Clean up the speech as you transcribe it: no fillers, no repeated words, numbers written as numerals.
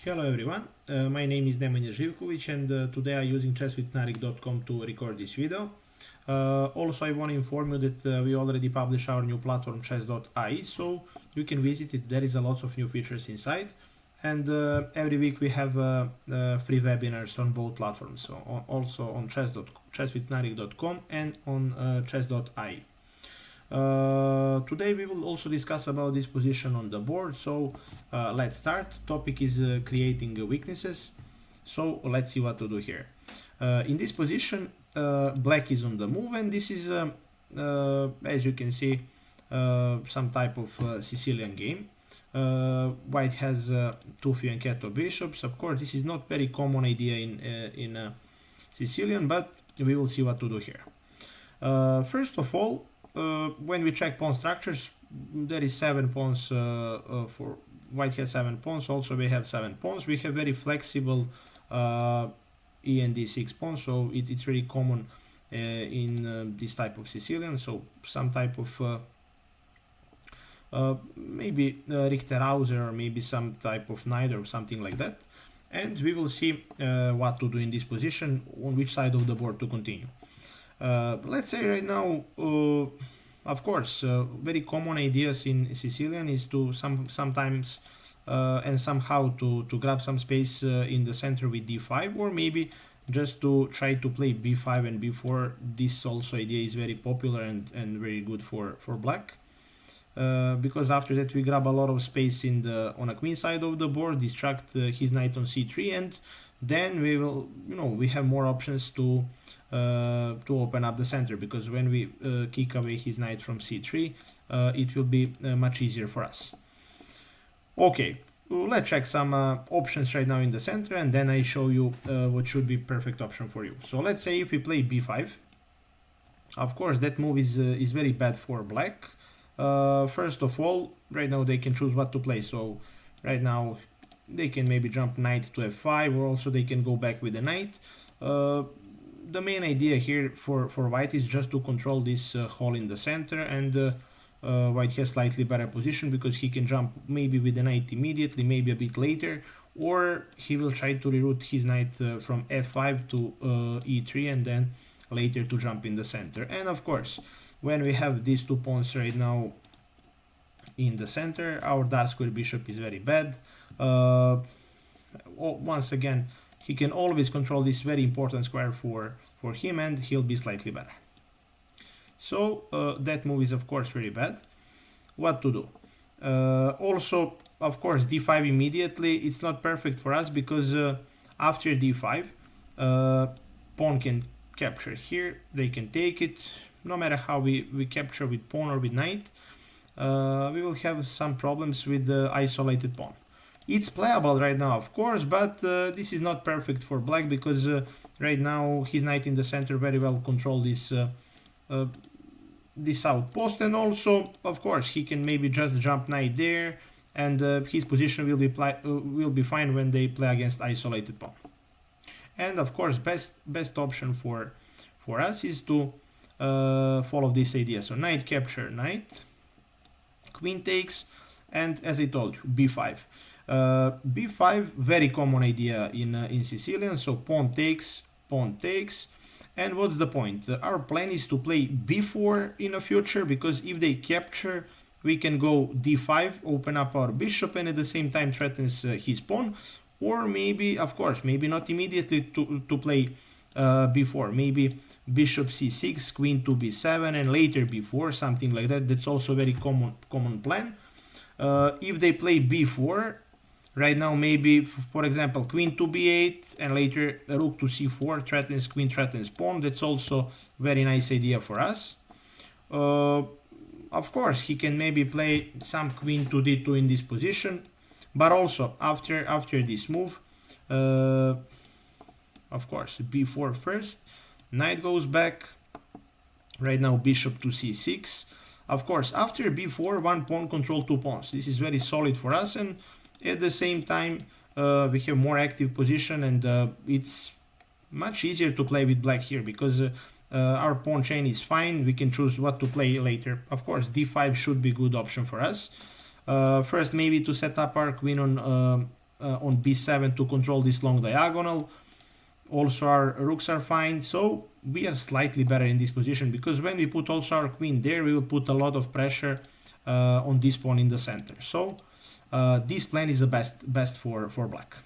Hello everyone, my name is Nemanja Živković and today I'm using chesswithnarik.com to record this video. Also I want to inform you that we already published our new platform chess.ai, so you can visit it. There is a lot of new features inside, and every week we have free webinars on both platforms, so also on chesswithnarik.com and on chess.ai. Today we will also discuss about this position on the board, so let's start. Topic is creating weaknesses, so let's see what to do here. In this position black is on the move, and this is as you can see some type of Sicilian game. White has two fianchetto bishops. Of course this is not very common idea in Sicilian, but we will see what to do here. First of all, when we check pawn structures, there is 7 pawns for white has 7 pawns. Also we have 7 pawns. We have very flexible E and D6 pawns, so it's very common in this type of Sicilian. So some type of maybe Richterhauser, or maybe some type of knight or something like that. And we will see what to do in this position, on which side of the board to continue. Let's say right now, of course, very common ideas in Sicilian is to sometimes and somehow to grab some space in the center with d5, or maybe just to try to play b5 and b4. This also idea is very popular and very good for black, because after that we grab a lot of space on a queen side of the board, distract his knight on c3, and then we will, we have more options to open up the center, because when we kick away his knight from c3, it will be much easier for us. Okay, let's check some options right now in the center, and then I show you what should be perfect option for you. So let's say if we play b5, of course that move is very bad for black. First of all, right now they can choose what to play. So right now they can maybe jump knight to f5, or also they can go back with the knight. The main idea here for white is just to control this hole in the center, and white has slightly better position because he can jump maybe with the knight immediately, maybe a bit later, or he will try to reroute his knight from f5 to e3, and then later to jump in the center. And of course, when we have these two pawns right now in the center, our dark square bishop is very bad. Once again, he can always control this very important square for him, and he'll be slightly better. So that move is of course very bad. What to do? Also, of course, d5 immediately, it's not perfect for us, because after d5 pawn can capture here, they can take it. No matter how we capture with pawn or with knight, we will have some problems with the isolated pawn. It's playable right now, of course, but this is not perfect for black, because right now his knight in the center very well control this outpost, and also, of course, he can maybe just jump knight there, and his position will be fine when they play against isolated pawn. And of course, best option for us is to follow this idea. So knight capture knight, queen takes, and as I told you, b5. b5, very common idea in Sicilian. So pawn takes, and what's the point? Our plan is to play b4 in the future, because if they capture, we can go d5, open up our bishop, and at the same time threatens his pawn. Or maybe, of course, maybe not immediately to play b4, maybe bishop c6, queen to b7, and later b4, something like that. That's also a very common plan. If they play b4 right now, maybe, for example, queen to b8, and later rook to c4, threatens queen, threatens pawn. That's also very nice idea for us. Of course, he can maybe play some queen to d2 in this position, but also after this move, of course, b4 first, knight goes back. Right now bishop to c6. Of course, after b4, one pawn control two pawns. This is very solid for us, and at the same time we have more active position, and it's much easier to play with black here, because our pawn chain is fine. We can choose what to play later. Of course, d5 should be good option for us. First, maybe to set up our queen on on b7 to control this long diagonal. Also our rooks are fine, so we are slightly better in this position, because when we put also our queen there, we will put a lot of pressure on this pawn in the center. So this plan is the best for black.